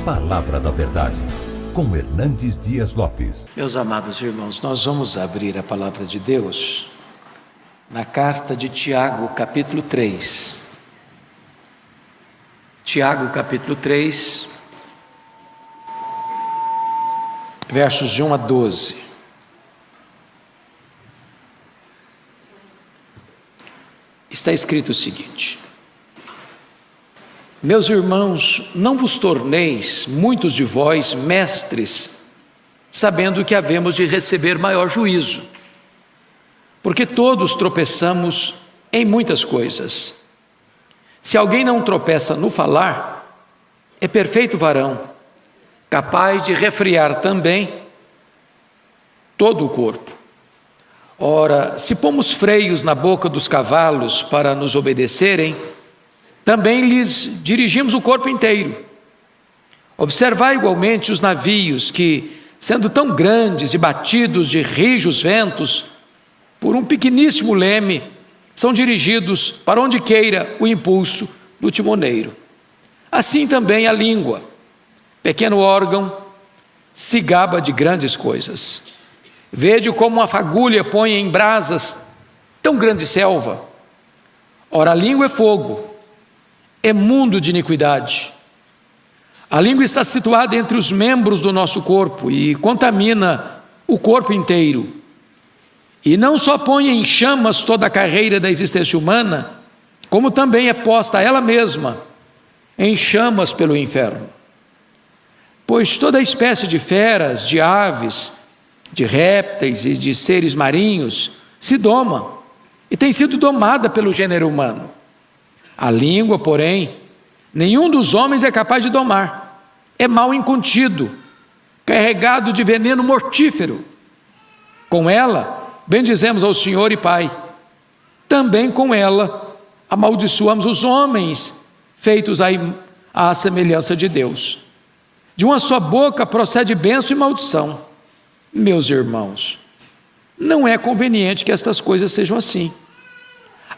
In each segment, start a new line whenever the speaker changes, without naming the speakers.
Palavra da Verdade, com Hernandes Dias Lopes.
Meus amados irmãos, nós vamos abrir a Palavra de Deus na carta de Tiago, capítulo 3. Tiago, capítulo 3, versos de 1 a 12. Está escrito o seguinte: Meus irmãos, não vos torneis, muitos de vós, mestres, sabendo que havemos de receber maior juízo, porque todos tropeçamos em muitas coisas. Se alguém não tropeça no falar, é perfeito varão, capaz de refrear também todo o corpo. Ora, se pomos freios na boca dos cavalos para nos obedecerem, também lhes dirigimos o corpo inteiro. Observai igualmente os navios que, sendo tão grandes e batidos de rijos ventos, por um pequeníssimo leme, são dirigidos para onde queira o impulso do timoneiro. Assim também a língua, pequeno órgão, se gaba de grandes coisas. Vede como uma fagulha põe em brasas tão grande selva. Ora, a língua é fogo, é mundo de iniquidade. A língua está situada entre os membros do nosso corpo e contamina o corpo inteiro. E não só põe em chamas toda a carreira da existência humana, como também é posta ela mesma em chamas pelo inferno. Pois toda espécie de feras, de aves, de répteis e de seres marinhos se doma e tem sido domada pelo gênero humano. A língua, porém, nenhum dos homens é capaz de domar. É mal incontido, carregado de veneno mortífero. Com ela, bendizemos ao Senhor e Pai. Também com ela, amaldiçoamos os homens, feitos à semelhança de Deus. De uma só boca procede bênção e maldição. Meus irmãos, não é conveniente que estas coisas sejam assim.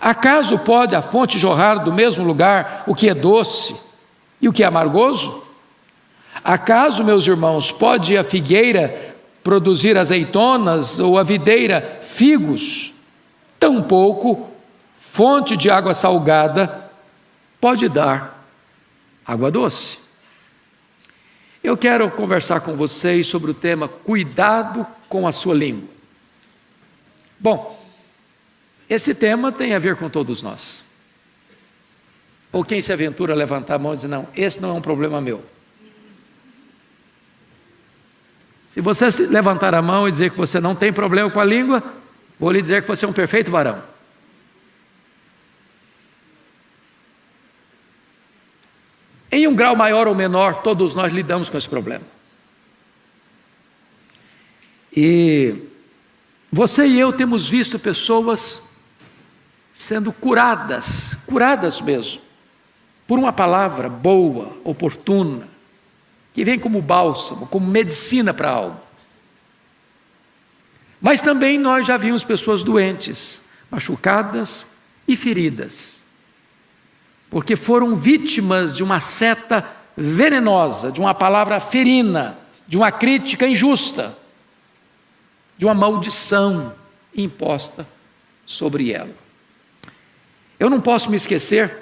Acaso pode a fonte jorrar do mesmo lugar o que é doce e o que é amargoso? Acaso, meus irmãos, pode a figueira produzir azeitonas ou a videira figos? Tampouco fonte de água salgada pode dar água doce. Eu quero conversar com vocês sobre o tema cuidado com a sua língua. Bom, esse tema tem a ver com todos nós. Ou quem se aventura a levantar a mão e dizer, não, esse não é um problema meu. Se você levantar a mão e dizer que você não tem problema com a língua, vou lhe dizer que você é um perfeito varão. Em um grau maior ou menor, todos nós lidamos com esse problema. E você e eu temos visto pessoas sendo curadas mesmo, por uma palavra boa, oportuna, que vem como bálsamo, como medicina para a alma. Mas também nós já vimos pessoas doentes, machucadas e feridas, porque foram vítimas de uma seta venenosa, de uma palavra ferina, de uma crítica injusta, de uma maldição imposta sobre ela. Eu não posso me esquecer,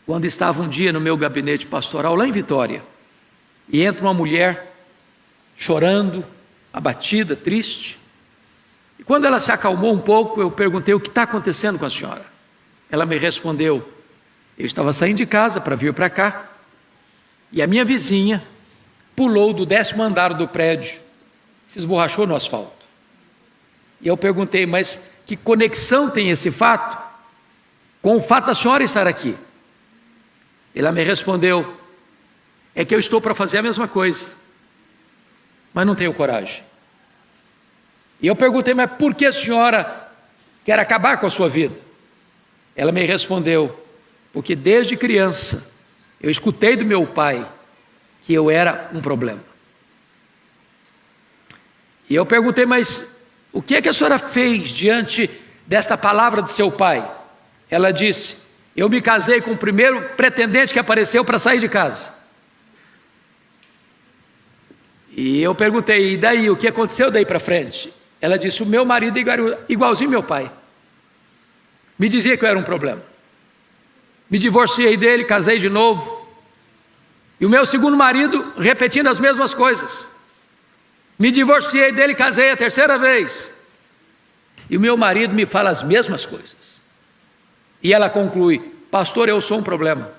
quando estava um dia no meu gabinete pastoral, lá em Vitória, e entra uma mulher chorando, abatida, triste, e quando ela se acalmou um pouco, eu perguntei, o que está acontecendo com a senhora? Ela me respondeu, eu estava saindo de casa para vir para cá, e a minha vizinha pulou do 10º andar do prédio, se esborrachou no asfalto. E eu perguntei, mas que conexão tem esse fato com o fato da senhora estar aqui? Ela me respondeu, é que eu estou para fazer a mesma coisa, mas não tenho coragem. E eu perguntei, mas por que a senhora quer acabar com a sua vida? Ela me respondeu, porque desde criança eu escutei do meu pai que eu era um problema. E eu perguntei, mas o que é que a senhora fez diante desta palavra de seu pai? Ela disse, eu me casei com o primeiro pretendente que apareceu para sair de casa. E eu perguntei, e daí, o que aconteceu daí para frente? Ela disse, o meu marido é igualzinho meu pai. Me dizia que eu era um problema. Me divorciei dele, casei de novo. E o meu segundo marido repetindo as mesmas coisas. Me divorciei dele, casei a terceira vez. E o meu marido me fala as mesmas coisas. E ela conclui, pastor, eu sou um problema.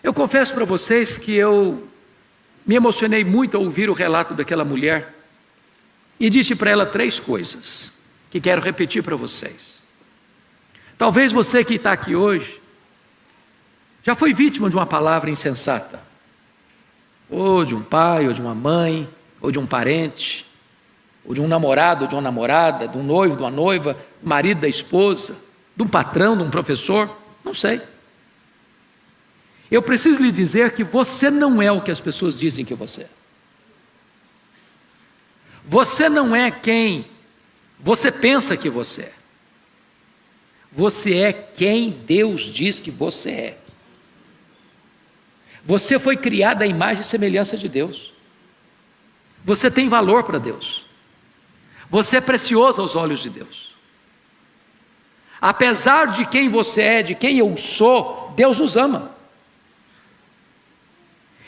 Eu confesso para vocês que eu me emocionei muito ao ouvir o relato daquela mulher e disse para ela 3 coisas que quero repetir para vocês. Talvez você que está aqui hoje já foi vítima de uma palavra insensata, ou de um pai, ou de uma mãe, ou de um parente, ou de um namorado, ou de uma namorada, de um noivo, de uma noiva, do marido da esposa, de um patrão, de um professor, não sei. Eu preciso lhe dizer que você não é o que as pessoas dizem que você é. Você não é quem você pensa que você é. Você é quem Deus diz que você é. Você foi criado à imagem e semelhança de Deus. Você tem valor para Deus. Você é precioso aos olhos de Deus. Apesar de quem você é, de quem eu sou, Deus nos ama.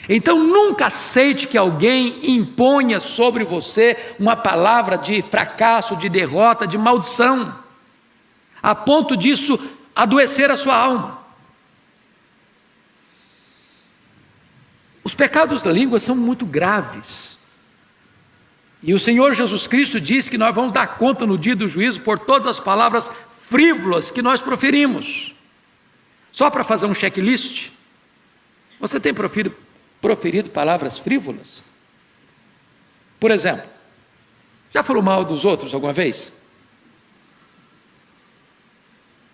Então nunca aceite que alguém imponha sobre você uma palavra de fracasso, de derrota, de maldição, a ponto disso adoecer a sua alma. Os pecados da língua são muito graves. E o Senhor Jesus Cristo diz que nós vamos dar conta no dia do juízo por todas as palavras frívolas que nós proferimos. Só para fazer um checklist, você tem proferido palavras frívolas? Por exemplo, já falou mal dos outros alguma vez?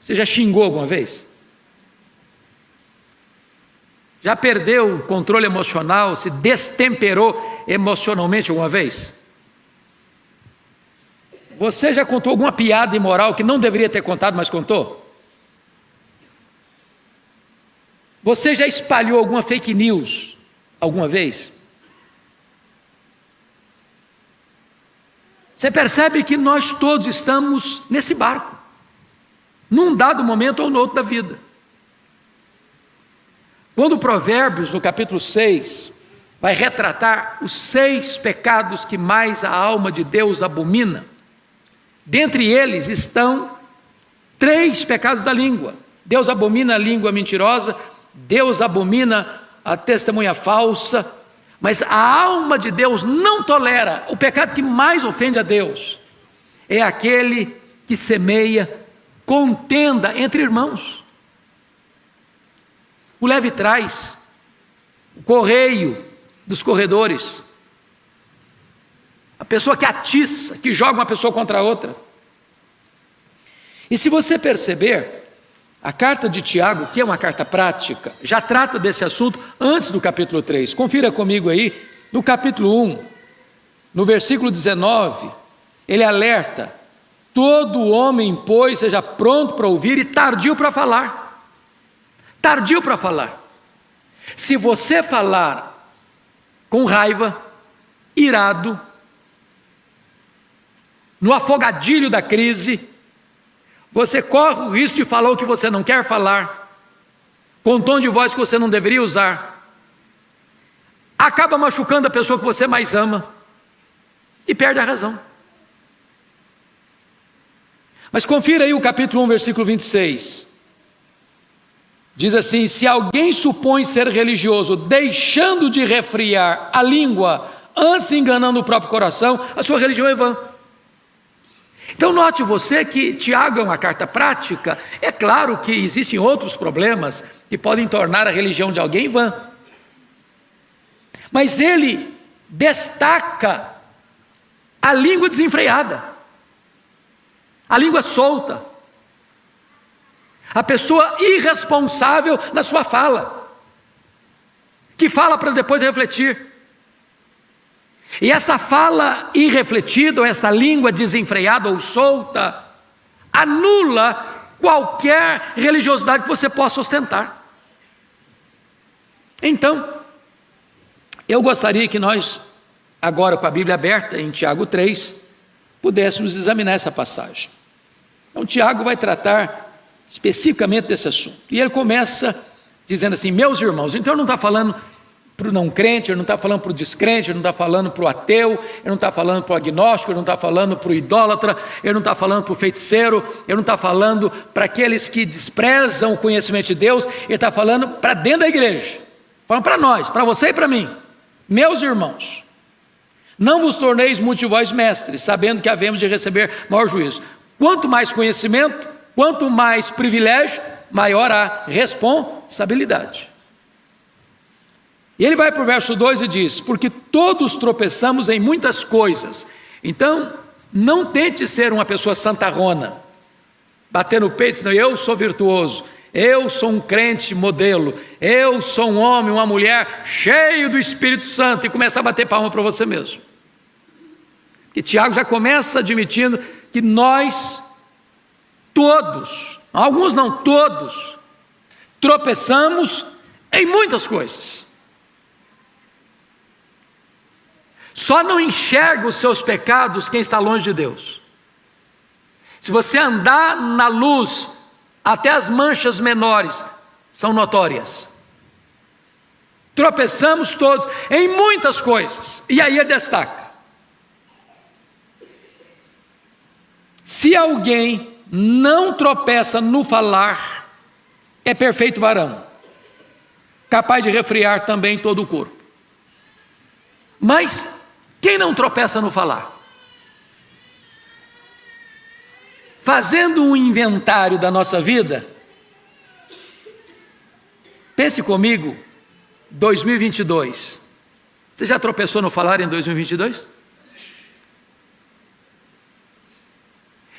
Você já xingou alguma vez? Já perdeu o controle emocional, se destemperou emocionalmente alguma vez? Você já contou alguma piada imoral que não deveria ter contado, mas contou? Você já espalhou alguma fake news alguma vez? Você percebe que nós todos estamos nesse barco, num dado momento ou no outro da vida. Quando Provérbios, no capítulo 6, vai retratar os 6 pecados que mais a alma de Deus abomina, dentre eles estão 3 pecados da língua. Deus abomina a língua mentirosa, Deus abomina a testemunha falsa, mas a alma de Deus não tolera. O pecado que mais ofende a Deus é aquele que semeia contenda entre irmãos. O leve e trás, o correio dos corredores, a pessoa que atiça, que joga uma pessoa contra a outra. E se você perceber, a carta de Tiago, que é uma carta prática, já trata desse assunto antes do capítulo 3. Confira comigo aí, no capítulo 1, no versículo 19, ele alerta: todo homem, pois, seja pronto para ouvir e tardio para falar. Tardio para falar. Se você falar com raiva, irado, no afogadilho da crise, você corre o risco de falar o que você não quer falar, com um tom de voz que você não deveria usar, acaba machucando a pessoa que você mais ama e perde a razão. Mas confira aí o capítulo 1, versículo 26. Diz assim: se alguém supõe ser religioso, deixando de refriar a língua, antes enganando o próprio coração, a sua religião é vã. Então note você que Tiago é uma carta prática. É claro que existem outros problemas que podem tornar a religião de alguém vã, mas ele destaca a língua desenfreada, a língua solta, a pessoa irresponsável na sua fala, que fala para depois refletir. E essa fala irrefletida, ou essa língua desenfreada ou solta, anula qualquer religiosidade que você possa ostentar. Então, Eu gostaria que nós, agora com a Bíblia aberta em Tiago 3, pudéssemos examinar essa passagem. Então, Tiago vai tratar especificamente desse assunto. E ele começa dizendo assim: meus irmãos. Então, ele não está falando para o não crente, ele não está falando para o descrente, ele não está falando para o ateu, ele não está falando para o agnóstico, ele não está falando para o idólatra, ele não está falando para o feiticeiro, ele não está falando para aqueles que desprezam o conhecimento de Deus, ele está falando para dentro da igreja, falando para nós, para você e para mim. Meus irmãos, não vos torneis muitos de vós mestres, sabendo que havemos de receber maior juízo. Quanto mais conhecimento, quanto mais privilégio, maior a responsabilidade. E ele vai para o verso 2 e diz: porque todos tropeçamos em muitas coisas. Então, não tente ser uma pessoa santarrona, bater no peito e dizer: eu sou virtuoso, eu sou um crente modelo, eu sou um homem, uma mulher cheio do Espírito Santo, e começar a bater palma para você mesmo. E Tiago já começa admitindo que nós todos, alguns não todos, tropeçamos em muitas coisas. Só não enxerga os seus pecados quem está longe de Deus. Se você andar na luz, até as manchas menores são notórias. Tropeçamos todos em muitas coisas. E aí ele destaca: se alguém não tropeça no falar, é perfeito varão, capaz de refrear também todo o corpo. Mas quem não tropeça no falar? Fazendo um inventário da nossa vida, pense comigo, 2022. Você já tropeçou no falar em 2022?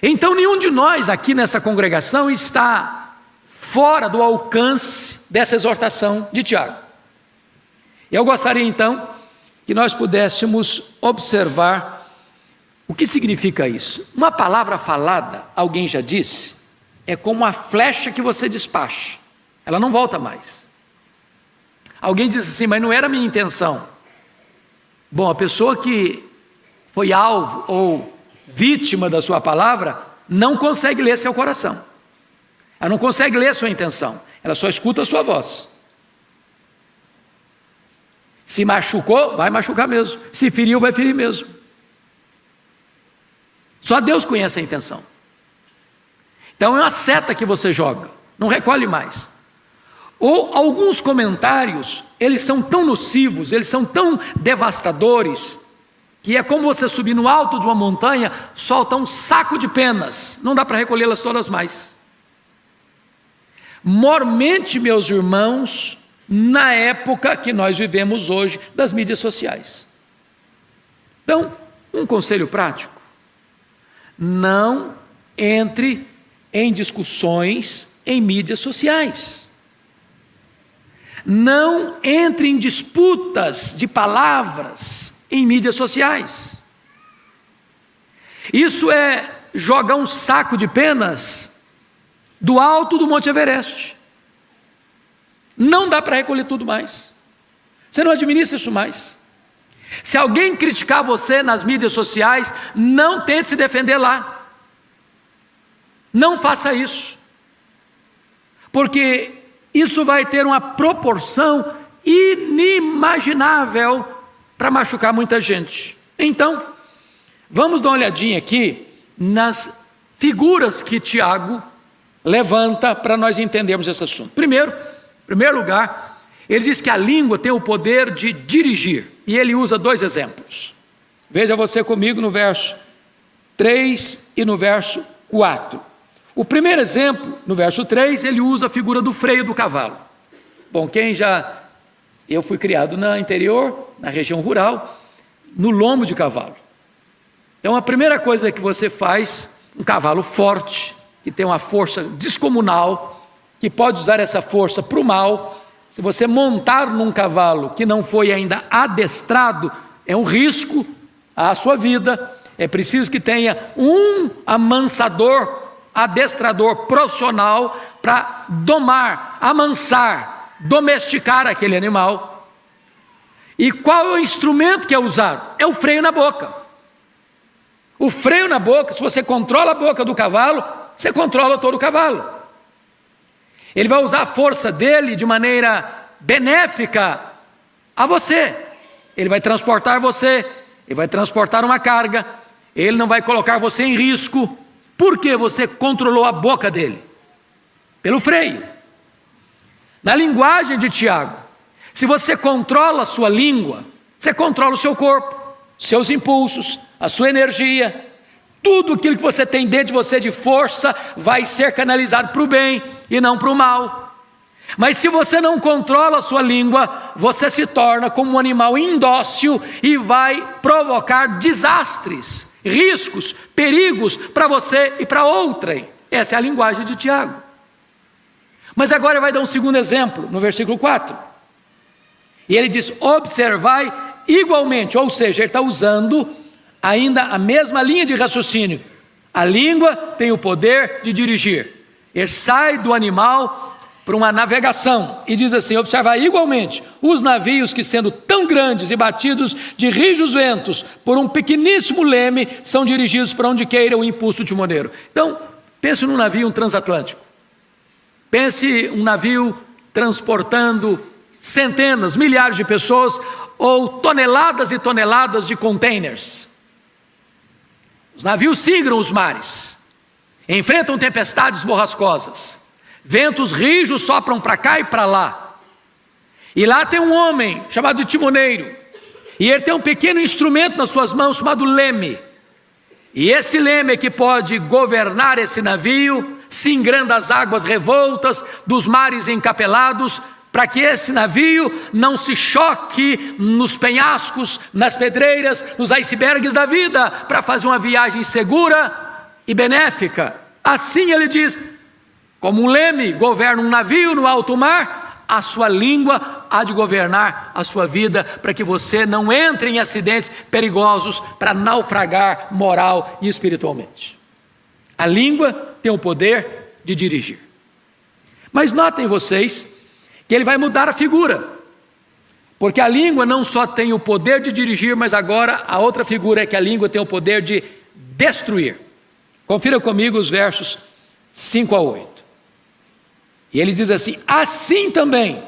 Então nenhum de nós aqui nessa congregação está fora do alcance dessa exortação de Tiago. Eu gostaria então que nós pudéssemos observar o que significa isso. Uma palavra falada, alguém já disse, é como uma flecha que você despacha, ela não volta mais. Alguém disse assim: mas não era a minha intenção. Bom, a pessoa que foi alvo ou vítima da sua palavra não consegue ler seu coração, ela não consegue ler sua intenção, ela só escuta a sua voz. Se machucou, vai machucar mesmo. Se feriu, vai ferir mesmo. Só Deus conhece a intenção. Então é uma seta que você joga, não recolhe mais. Ou alguns comentários, eles são tão nocivos, eles são tão devastadores, que é como você subir no alto de uma montanha, solta um saco de penas, não dá para recolhê-las todas mais. Mormente, meus irmãos, na época que nós vivemos hoje das mídias sociais. Então, um conselho prático: não entre em discussões em mídias sociais. Não entre em disputas de palavras em mídias sociais. Isso é jogar um saco de penas do alto do Monte Everest. Não dá para recolher tudo mais. Você não administra isso mais. Se alguém criticar você nas mídias sociais, não tente se defender lá. Não faça isso. Porque isso vai ter uma proporção inimaginável para machucar muita gente. Então, vamos dar uma olhadinha aqui nas figuras que Tiago levanta para nós entendermos esse assunto. Primeiro, em primeiro lugar, ele diz que a língua tem o poder de dirigir, e ele usa dois exemplos. Veja você comigo no verso 3 e no verso 4. O primeiro exemplo, no verso 3, ele usa a figura do freio do cavalo. Bom, eu fui criado no interior, na região rural, no lombo de cavalo. Então a primeira coisa que você faz, um cavalo forte, que tem uma força descomunal, que pode usar essa força para o mal, se você montar num cavalo que não foi ainda adestrado, é um risco à sua vida. É preciso que tenha um amansador, adestrador profissional para domar, amansar, domesticar aquele animal. E qual é o instrumento que é usado? É o freio na boca. O freio na boca, se você controla a boca do cavalo, você controla todo o cavalo. Ele vai usar a força dele de maneira benéfica a você. Ele vai transportar você, ele vai transportar uma carga, ele não vai colocar você em risco, porque você controlou a boca dele, pelo freio. Na linguagem de Tiago, se você controla a sua língua, você controla o seu corpo, seus impulsos, a sua energia, tudo aquilo que você tem dentro de você de força vai ser canalizado para o bem e não para o mal. Mas se você não controla a sua língua, você se torna como um animal indócil e vai provocar desastres, riscos, perigos para você e para outrem. Essa é a linguagem de Tiago. Mas agora ele vai dar um segundo exemplo, no versículo 4. E ele diz, observai igualmente, ou seja, ele está usando ainda a mesma linha de raciocínio. A língua tem o poder de dirigir. Ele sai do animal para uma navegação e diz assim, observai igualmente os navios que sendo tão grandes e batidos de rijos ventos por um pequeníssimo leme, são dirigidos para onde queira o impulso timoneiro. Então, pense num navio, um transatlântico. Pense um navio transportando centenas, milhares de pessoas ou toneladas e toneladas de containers. Os navios singram os mares, enfrentam tempestades borrascosas, ventos rijos sopram para cá e para lá. E lá tem um homem chamado de timoneiro, e ele tem um pequeno instrumento nas suas mãos chamado leme. E esse leme é que pode governar esse navio, singrando as águas revoltas dos mares encapelados, para que esse navio não se choque nos penhascos, nas pedreiras, nos icebergs da vida, para fazer uma viagem segura e benéfica. Assim ele diz, como um leme governa um navio no alto mar, a sua língua há de governar a sua vida, para que você não entre em acidentes perigosos, para naufragar moral e espiritualmente. A língua tem o poder de dirigir. Mas notem vocês que ele vai mudar a figura, porque a língua não só tem o poder de dirigir, mas agora a outra figura é que a língua tem o poder de destruir. Confira comigo os versos 5 a 8. E ele diz assim, assim também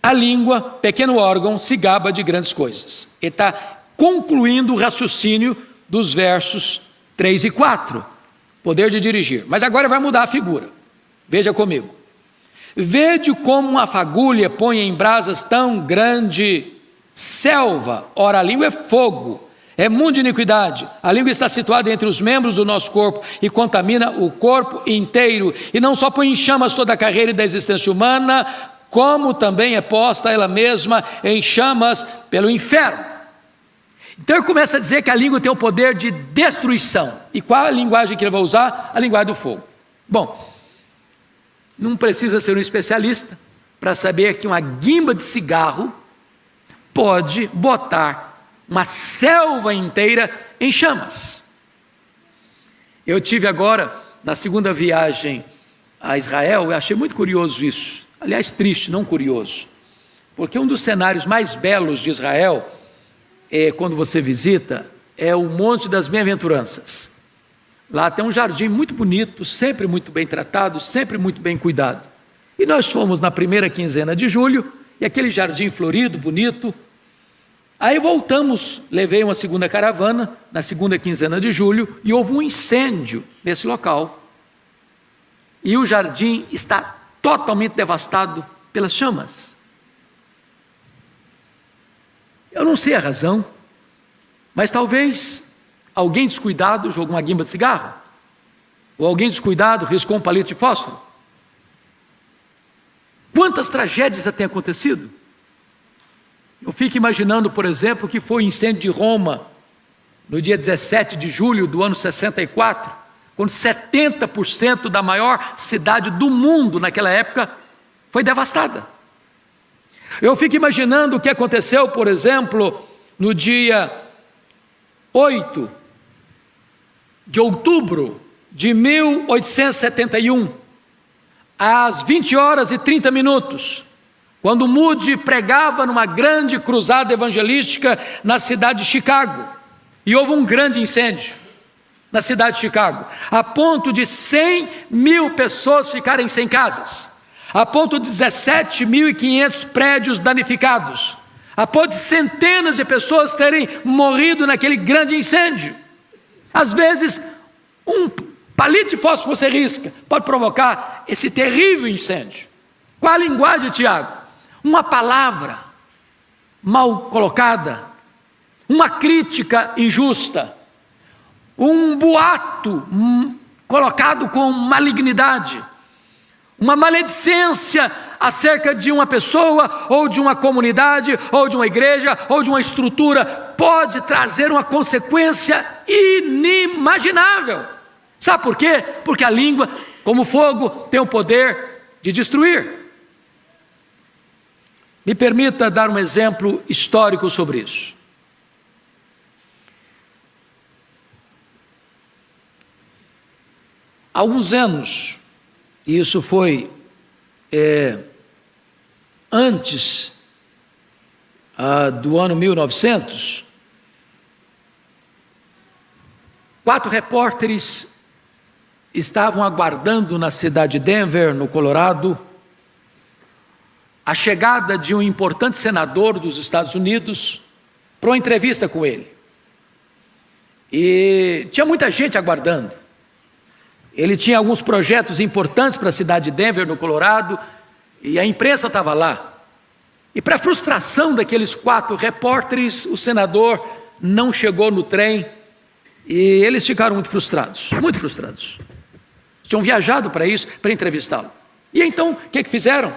a língua, pequeno órgão, se gaba de grandes coisas. Ele está concluindo o raciocínio dos versos 3 e 4, poder de dirigir. Mas agora vai mudar a figura. Veja comigo. Vede como uma fagulha põe em brasas tão grande selva. Ora, a língua é fogo, é mundo de iniquidade. A língua está situada entre os membros do nosso corpo e contamina o corpo inteiro. E não só põe em chamas toda a carreira da existência humana, como também é posta ela mesma em chamas pelo inferno. Então ele começa a dizer que a língua tem o poder de destruição. E qual a linguagem que ele vai usar? A linguagem do fogo. Bom, não precisa ser um especialista para saber que uma guimba de cigarro pode botar uma selva inteira em chamas. Eu tive agora, na segunda viagem a Israel, eu achei muito curioso isso. Aliás, triste, não curioso. Porque um dos cenários mais belos de Israel, quando você visita, é o Monte das Bem-aventuranças. Lá tem um jardim muito bonito, sempre muito bem tratado, sempre muito bem cuidado. E nós fomos na primeira quinzena de julho, e aquele jardim florido, bonito. Aí voltamos, levei uma segunda caravana, na segunda quinzena de julho, e houve um incêndio nesse local. E o jardim está totalmente devastado pelas chamas. Eu não sei a razão, mas talvez alguém descuidado jogou uma guimba de cigarro, ou alguém descuidado riscou um palito de fósforo. Quantas tragédias já têm acontecido? Eu fico imaginando, por exemplo, que foi o incêndio de Roma, no dia 17 de julho do ano 64, quando 70% da maior cidade do mundo naquela época foi devastada. Eu fico imaginando o que aconteceu, por exemplo, no dia 8 de outubro de 1871, às 20 horas e 30 minutos, quando Moody pregava numa grande cruzada evangelística na cidade de Chicago, e houve um grande incêndio na cidade de Chicago, a ponto de 100 mil pessoas ficarem sem casas, a ponto de 17.500 prédios danificados, a ponto de centenas de pessoas terem morrido naquele grande incêndio. Às vezes, um palito de fósforo que você risca pode provocar esse terrível incêndio. Qual a linguagem de Tiago? Uma palavra mal colocada, uma crítica injusta, um boato colocado com malignidade, uma maledicência acerca de uma pessoa, ou de uma comunidade, ou de uma igreja, ou de uma estrutura, pode trazer uma consequência inimaginável. Sabe por quê? Porque a língua, como fogo, tem o poder de destruir. Me permita dar um exemplo histórico sobre isso. Há alguns anos, e isso foi antes do ano 1900, 4 repórteres estavam aguardando na cidade de Denver, no Colorado, a chegada de um importante senador dos Estados Unidos para uma entrevista com ele. E tinha muita gente aguardando. Ele tinha alguns projetos importantes para a cidade de Denver, no Colorado, e a imprensa estava lá. E para a frustração daqueles 4 repórteres, o senador não chegou no trem, e eles ficaram muito frustrados, muito frustrados. Tinham viajado para isso, para entrevistá-lo. E então, o que fizeram?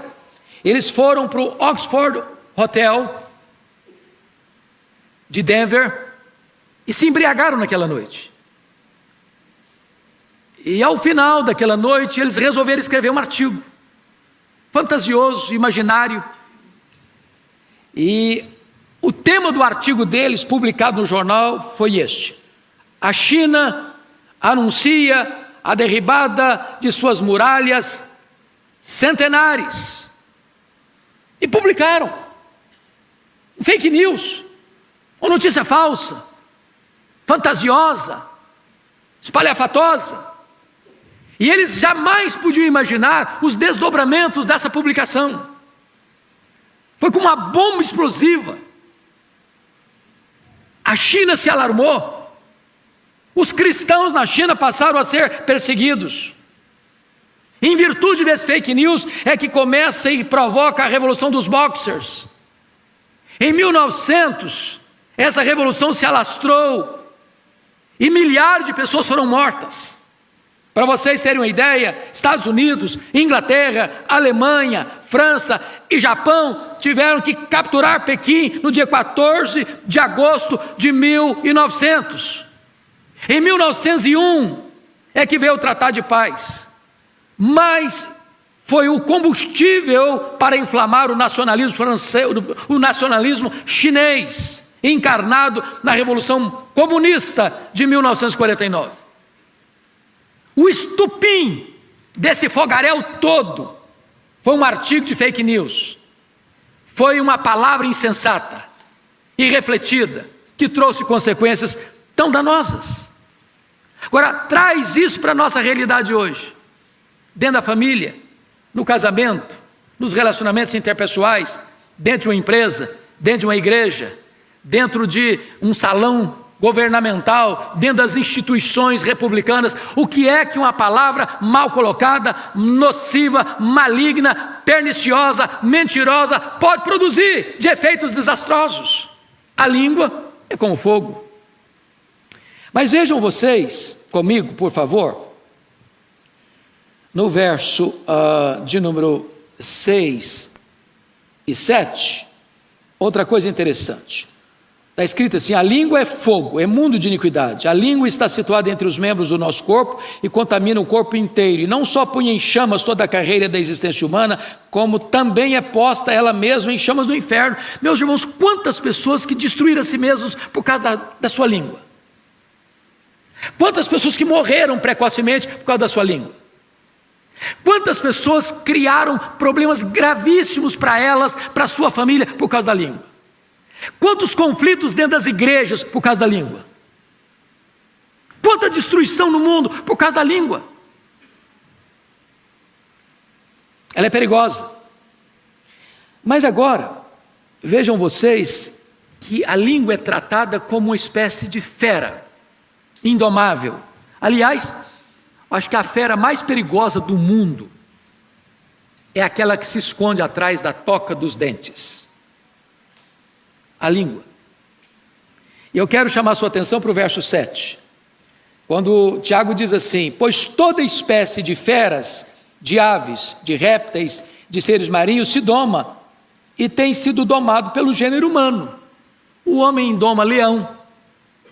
Eles foram para o Oxford Hotel de Denver e se embriagaram naquela noite. E ao final daquela noite, eles resolveram escrever um artigo fantasioso, imaginário. E o tema do artigo deles, publicado no jornal, foi este: a China anuncia a derribada de suas muralhas centenares. E publicaram fake news, uma notícia falsa, fantasiosa, espalhafatosa. E eles jamais podiam imaginar os desdobramentos dessa publicação. Foi como uma bomba explosiva. A China se alarmou. Os cristãos na China passaram a ser perseguidos. Em virtude desse fake news é que começa e provoca a revolução dos boxers. Em 1900, essa revolução se alastrou e milhares de pessoas foram mortas. Para vocês terem uma ideia, Estados Unidos, Inglaterra, Alemanha, França e Japão tiveram que capturar Pequim no dia 14 de agosto de 1900. Em 1901 é que veio o Tratado de Paz. Mas foi o combustível para inflamar o nacionalismo francês, o nacionalismo chinês, encarnado na Revolução Comunista de 1949. O estupim desse fogaréu todo foi um artigo de fake news, foi uma palavra insensata, irrefletida, que trouxe consequências tão danosas. Agora, traz isso para a nossa realidade hoje. Dentro da família, no casamento, nos relacionamentos interpessoais, dentro de uma empresa, dentro de uma igreja, dentro de um salão governamental, dentro das instituições republicanas. O que é que uma palavra mal colocada, nociva, maligna, perniciosa, mentirosa pode produzir de efeitos desastrosos? A língua é como fogo. Mas vejam vocês comigo, por favor, no verso de número 6 e 7, outra coisa interessante. Está escrito assim: a língua é fogo, é mundo de iniquidade. A língua está situada entre os membros do nosso corpo e contamina o corpo inteiro. E não só põe em chamas toda a carreira da existência humana, como também é posta ela mesma em chamas do inferno. Meus irmãos, quantas pessoas que destruíram a si mesmos por causa da sua língua? Quantas pessoas que morreram precocemente por causa da sua língua? Quantas pessoas criaram problemas gravíssimos para elas, para a sua família, por causa da língua? Quantos conflitos dentro das igrejas por causa da língua? Quanta destruição no mundo por causa da língua? Ela é perigosa. Mas agora, vejam vocês que a língua é tratada como uma espécie de fera, indomável. Aliás, acho que a fera mais perigosa do mundo é aquela que se esconde atrás da toca dos dentes. A língua. E eu quero chamar a sua atenção para o verso 7. Quando Tiago diz assim: pois toda espécie de feras, de aves, de répteis, de seres marinhos se doma e tem sido domado pelo gênero humano. O homem doma leão,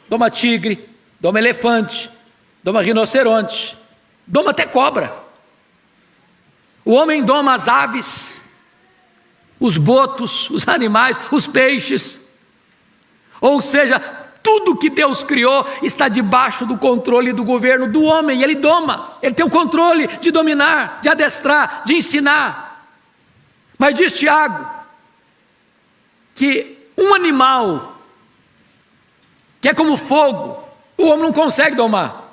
doma tigre, doma elefante, doma rinoceronte, doma até cobra. O homem doma as aves, os botos, os animais, os peixes. Ou seja, tudo que Deus criou está debaixo do controle do governo do homem. Ele doma, ele tem o controle de dominar, de adestrar, de ensinar. Mas diz Tiago que um animal que é como fogo, o homem não consegue domar.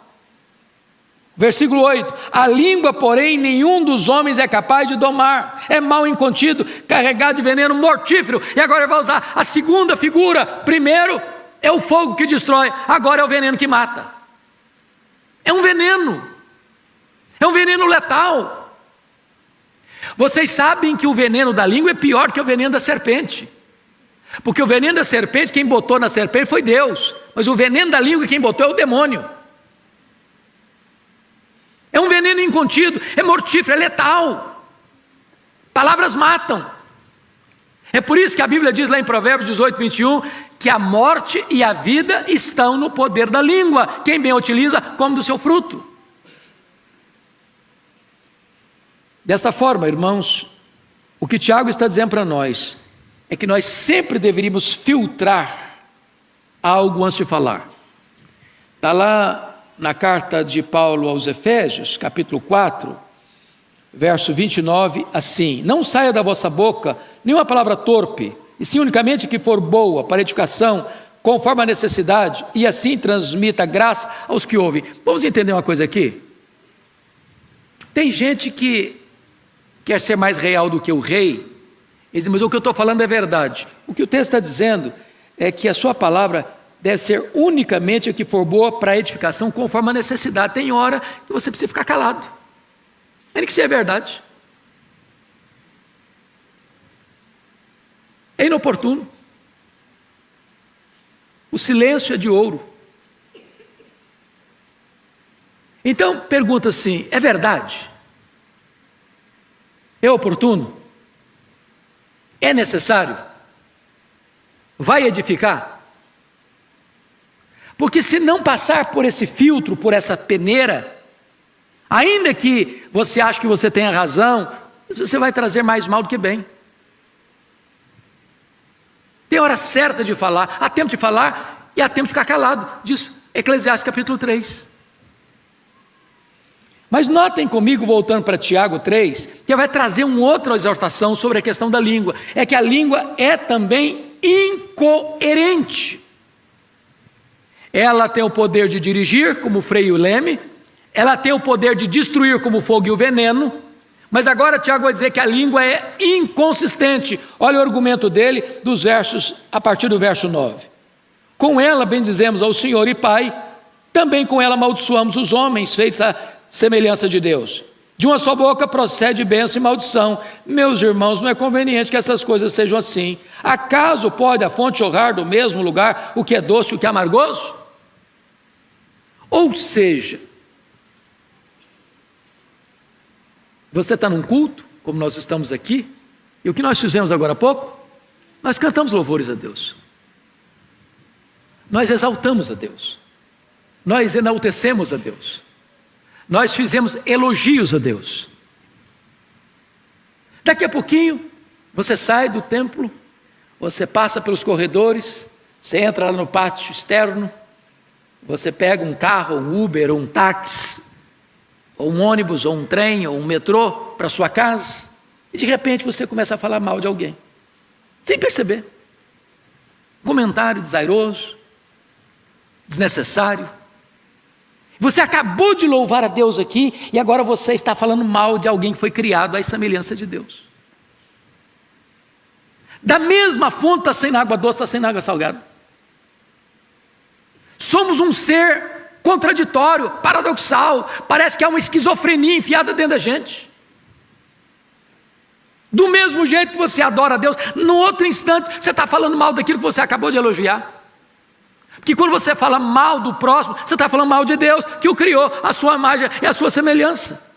Versículo 8: a língua, porém, nenhum dos homens é capaz de domar, é mal incontido, carregado de veneno mortífero. E agora ele vai usar a segunda figura. Primeiro é o fogo que destrói, agora é o veneno que mata. É um veneno letal. Vocês sabem que o veneno da língua é pior que o veneno da serpente, porque o veneno da serpente, quem botou na serpente foi Deus, mas o veneno da língua quem botou é o demônio. É um veneno incontido, é mortífero, é letal. Palavras matam. É por isso que a Bíblia diz lá em Provérbios 18, 21, que a morte e a vida estão no poder da língua. Quem bem a utiliza, come do seu fruto. Desta forma, irmãos, o que Tiago está dizendo para nós é que nós sempre deveríamos filtrar algo antes de falar. Está lá na carta de Paulo aos Efésios, capítulo 4, verso 29, assim: não saia da vossa boca nenhuma palavra torpe, e sim unicamente que for boa para edificação, conforme a necessidade, e assim transmita graça aos que ouvem. Vamos entender uma coisa aqui? Tem gente que quer ser mais real do que o rei, e diz: mas o que eu estou falando é verdade. O que o texto está dizendo é que a sua palavra deve ser unicamente a que for boa para a edificação, conforme a necessidade. Tem hora que você precisa ficar calado, ainda que seja verdade. É inoportuno. O silêncio é de ouro. Então pergunta assim: é verdade? É oportuno? É necessário? Vai edificar? Porque se não passar por esse filtro, por essa peneira, ainda que você ache que você tenha razão, você vai trazer mais mal do que bem. Tem hora certa de falar, há tempo de falar e há tempo de ficar calado, diz Eclesiastes capítulo 3. Mas notem comigo, voltando para Tiago 3, que vai trazer uma outra exortação sobre a questão da língua. É que a língua é também incoerente. Ela tem o poder de dirigir, como o freio e o leme. Ela tem o poder de destruir, como o fogo e o veneno. Mas agora Tiago vai dizer que a língua é inconsistente. Olha o argumento dele dos versos, a partir do verso 9. Com ela bendizemos ao Senhor e Pai, também com ela amaldiçoamos os homens, feitos à semelhança de Deus. De uma só boca procede bênção e maldição. Meus irmãos, não é conveniente que essas coisas sejam assim. Acaso pode a fonte jorrar do mesmo lugar o que é doce e o que é amargoso? Ou seja, você está num culto, como nós estamos aqui, e o que nós fizemos agora há pouco? Nós cantamos louvores a Deus, nós exaltamos a Deus, nós enaltecemos a Deus, nós fizemos elogios a Deus. Daqui a pouquinho, você sai do templo, você passa pelos corredores, você entra lá no pátio externo, você pega um carro, um Uber, um táxi, ou um ônibus, ou um trem, ou um metrô para sua casa, e de repente você começa a falar mal de alguém, sem perceber. Comentário desairoso, desnecessário. Você acabou de louvar a Deus aqui, e agora você está falando mal de alguém que foi criado à semelhança de Deus. Da mesma fonte está saindo água doce, está saindo água salgada. Somos um ser contraditório, paradoxal. Parece que há uma esquizofrenia enfiada dentro da gente. Do mesmo jeito que você adora a Deus, no outro instante você está falando mal daquilo que você acabou de elogiar. Porque quando você fala mal do próximo, você está falando mal de Deus, que o criou, a sua imagem e a sua semelhança.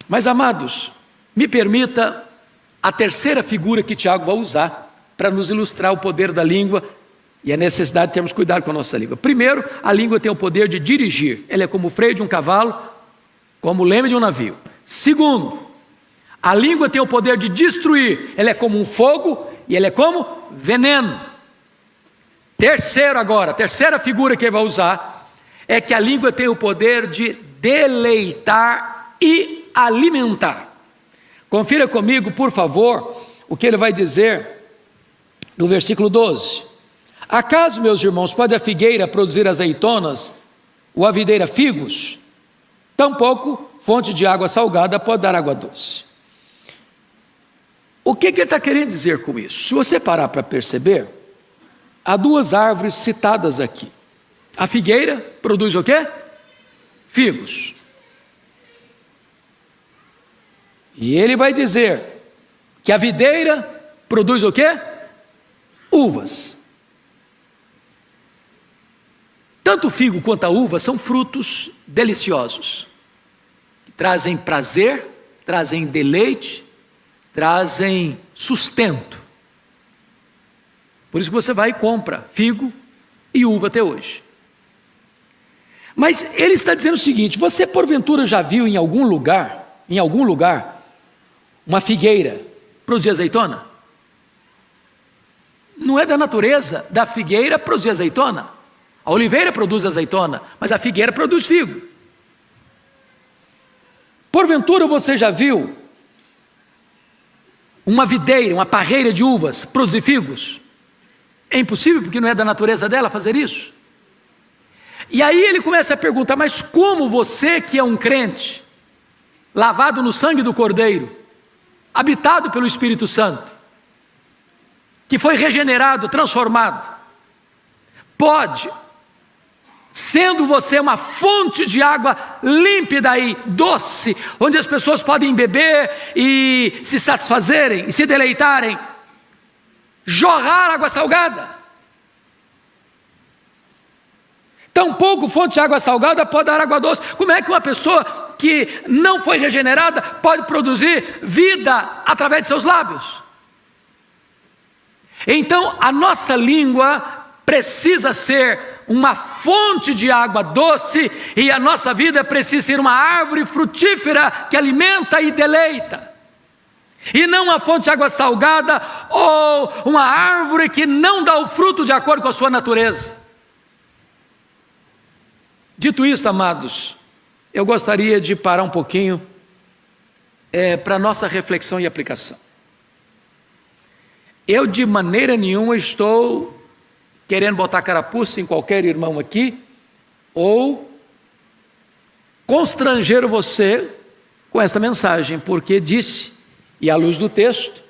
Mas, amados, me permita a terceira figura que Tiago vai usar para nos ilustrar o poder da língua e a necessidade de termos cuidado com a nossa língua. Primeiro, a língua tem o poder de dirigir. Ela é como o freio de um cavalo, como o leme de um navio. Segundo, a língua tem o poder de destruir. Ela é como um fogo e ela é como veneno. Terceiro agora, a terceira figura que ele vai usar é que a língua tem o poder de deleitar e alimentar. Confira comigo, por favor, o que ele vai dizer no versículo 12. Acaso, meus irmãos, pode a figueira produzir azeitonas ou a videira figos? Tampouco fonte de água salgada pode dar água doce. O que ele está querendo dizer com isso? Se você parar para perceber, há duas árvores citadas aqui. A figueira produz o quê? Figos. E ele vai dizer que a videira produz o quê? Uvas. Tanto o figo quanto a uva são frutos deliciosos, que trazem prazer, trazem deleite, trazem sustento. Por isso que você vai e compra figo e uva até hoje. Mas ele está dizendo o seguinte: você porventura já viu em algum lugar, uma figueira produzir azeitona? Não é da natureza da figueira produzir azeitona. A oliveira produz azeitona, mas a figueira produz figo. Porventura você já viu uma videira, uma parreira de uvas produzir figos? É impossível, porque não é da natureza dela fazer isso. E aí ele começa a perguntar: mas como você que é um crente, lavado no sangue do Cordeiro, habitado pelo Espírito Santo, que foi regenerado, transformado, pode, sendo você uma fonte de água límpida e doce, onde as pessoas podem beber e se satisfazerem e se deleitarem, jorrar água salgada? Tampouco fonte de água salgada pode dar água doce. Como é que uma pessoa que não foi regenerada pode produzir vida através de seus lábios? Então a nossa língua precisa ser uma fonte de água doce, e a nossa vida precisa ser uma árvore frutífera que alimenta e deleita, e não uma fonte de água salgada ou uma árvore que não dá o fruto de acordo com a sua natureza. Dito isto, amados, eu gostaria de parar um pouquinho para a nossa reflexão e aplicação. Eu de maneira nenhuma estou querendo botar carapuça em qualquer irmão aqui, ou constranger você com esta mensagem, porque disse, e à luz do texto,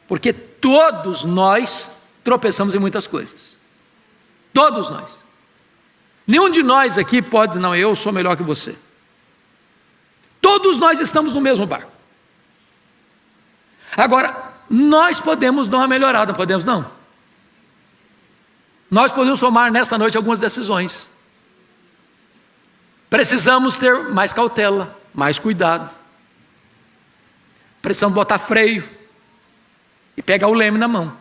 porque todos nós tropeçamos em muitas coisas. Todos nós. Nenhum de nós aqui pode dizer: não, eu sou melhor que você. Todos nós estamos no mesmo barco. Agora, nós podemos dar uma melhorada, não podemos não? Nós podemos tomar nesta noite algumas decisões. Precisamos ter mais cautela, mais cuidado. Precisamos botar freio e pegar o leme na mão.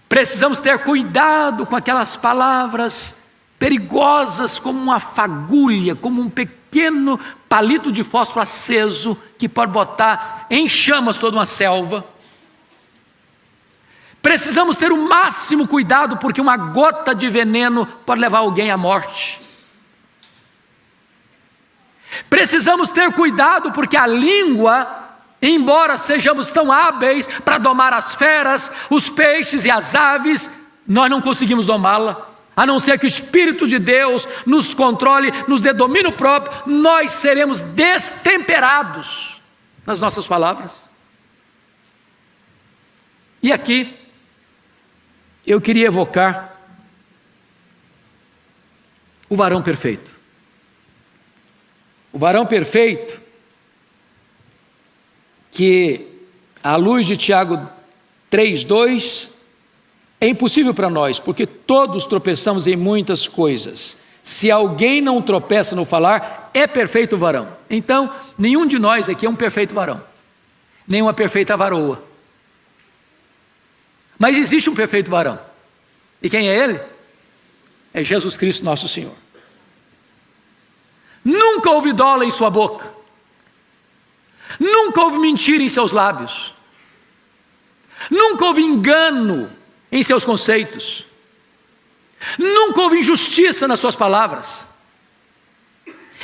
Precisamos ter cuidado com aquelas palavras perigosas, como uma fagulha, como um pequeno palito de fósforo aceso, que pode botar em chamas toda uma selva. Precisamos ter o máximo cuidado, porque uma gota de veneno pode levar alguém à morte. Precisamos ter cuidado, porque a língua, embora sejamos tão hábeis para domar as feras, os peixes e as aves, nós não conseguimos domá-la, a não ser que o Espírito de Deus nos controle, nos dê domínio próprio. Nós seremos destemperados nas nossas palavras. E aqui, eu queria evocar o varão perfeito. O varão perfeito que, à luz de Tiago 3:2, é impossível para nós, porque todos tropeçamos em muitas coisas. Se alguém não tropeça no falar, é perfeito varão. Então, nenhum de nós aqui é um perfeito varão, nem uma perfeita varoa. Mas existe um perfeito varão. E quem é ele? É Jesus Cristo, nosso Senhor. Nunca houve dolo em sua boca, nunca houve mentira em seus lábios, nunca houve engano em seus conceitos, nunca houve injustiça nas suas palavras.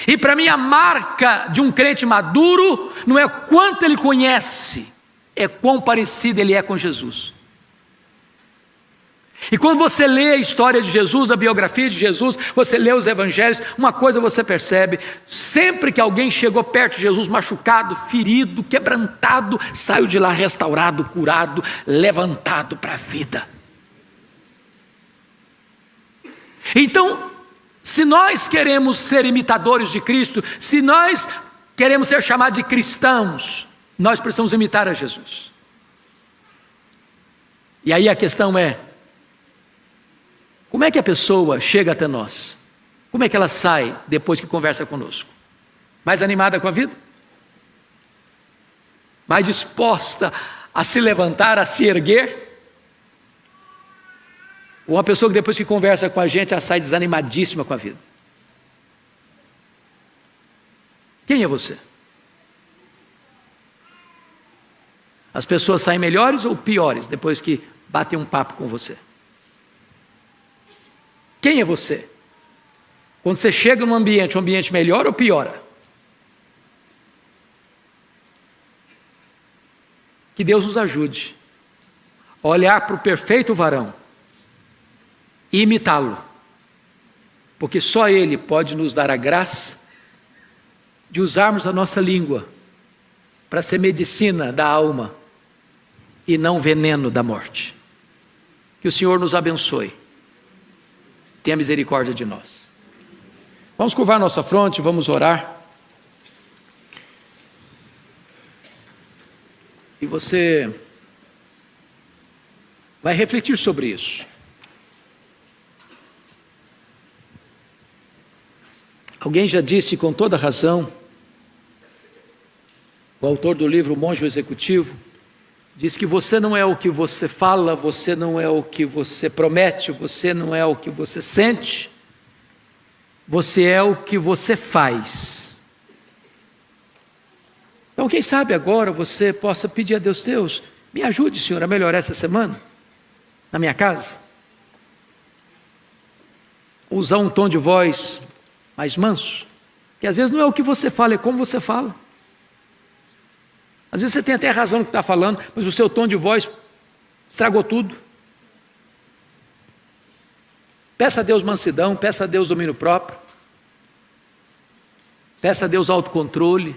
E para mim a marca de um crente maduro não é quanto ele conhece, é quão parecido ele é com Jesus. E quando você lê a história de Jesus, a biografia de Jesus, você lê os evangelhos, uma coisa você percebe: sempre que alguém chegou perto de Jesus machucado, ferido, quebrantado, saiu de lá restaurado, curado, levantado para a vida. Então, se nós queremos ser imitadores de Cristo, se nós queremos ser chamados de cristãos, nós precisamos imitar a Jesus. E aí a questão é: como é que a pessoa chega até nós? Como é que ela sai depois que conversa conosco? Mais animada com a vida? Mais disposta a se levantar, a se erguer? Ou uma pessoa que depois que conversa com a gente, ela sai desanimadíssima com a vida? Quem é você? As pessoas saem melhores ou piores depois que batem um papo com você? Quem é você? Quando você chega num ambiente, um ambiente melhora ou piora? Que Deus nos ajude a olhar para o perfeito varão e imitá-lo, porque só Ele pode nos dar a graça de usarmos a nossa língua para ser medicina da alma e não veneno da morte. Que o Senhor nos abençoe. Tenha misericórdia de nós. Vamos curvar nossa fronte, vamos orar. E você vai refletir sobre isso. Alguém já disse com toda razão, o autor do livro O Monge Executivo, diz que você não é o que você fala, você não é o que você promete, você não é o que você sente, você é o que você faz. Então, quem sabe agora você possa pedir a Deus, me ajude, Senhor, a melhorar essa semana, na minha casa. Usar um tom de voz mais manso, que às vezes não é o que você fala, é como você fala. Às vezes você tem até razão no que está falando, mas o seu tom de voz estragou tudo. Peça a Deus mansidão, peça a Deus domínio próprio, peça a Deus autocontrole,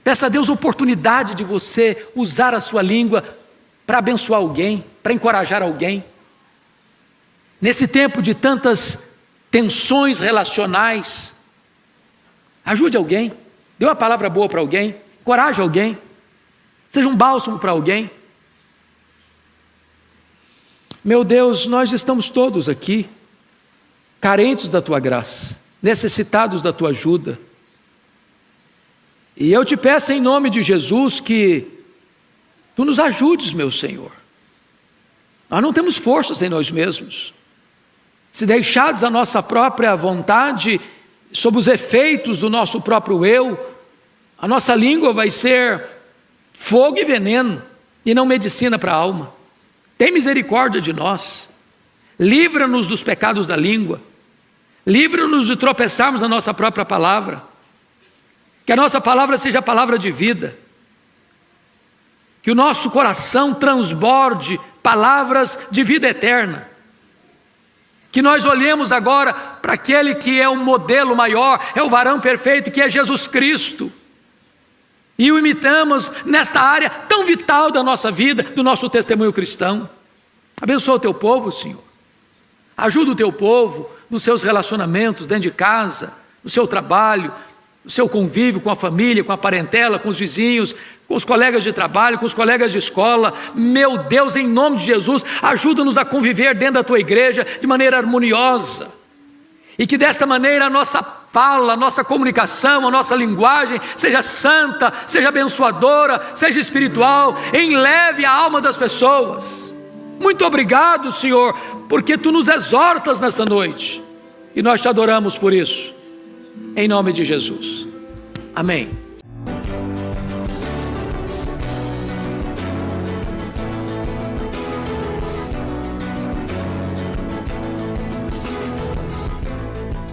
peça a Deus oportunidade de você usar a sua língua para abençoar alguém, para encorajar alguém. Nesse tempo de tantas tensões relacionais, ajude alguém. Dê uma palavra boa para alguém, encoraje alguém, seja um bálsamo para alguém. Meu Deus, nós estamos todos aqui, carentes da Tua graça, necessitados da Tua ajuda. E eu te peço em nome de Jesus que Tu nos ajudes, meu Senhor. Nós não temos forças em nós mesmos. Se deixados à nossa própria vontade, sob os efeitos do nosso próprio eu, a nossa língua vai ser fogo e veneno, e não medicina para a alma. Tem misericórdia de nós. Livra-nos dos pecados da língua. Livra-nos de tropeçarmos na nossa própria palavra. Que a nossa palavra seja a palavra de vida. Que o nosso coração transborde palavras de vida eterna. Que nós olhemos agora para aquele que é o modelo maior, é o varão perfeito, que é Jesus Cristo. E o imitamos nesta área tão vital da nossa vida, do nosso testemunho cristão. Abençoa o teu povo, Senhor. Ajuda o teu povo nos seus relacionamentos dentro de casa, no seu trabalho, no seu convívio com a família, com a parentela, com os vizinhos, com os colegas de trabalho, com os colegas de escola. Meu Deus, em nome de Jesus, ajuda-nos a conviver dentro da tua igreja de maneira harmoniosa. E que desta maneira a nossa fala, a nossa comunicação, a nossa linguagem seja santa, seja abençoadora, seja espiritual, enleve a alma das pessoas. Muito obrigado, Senhor, porque Tu nos exortas nesta noite. E nós Te adoramos por isso. Em nome de Jesus. Amém.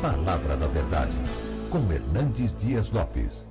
Palavra da Verdade, com Hernandes Dias Lopes.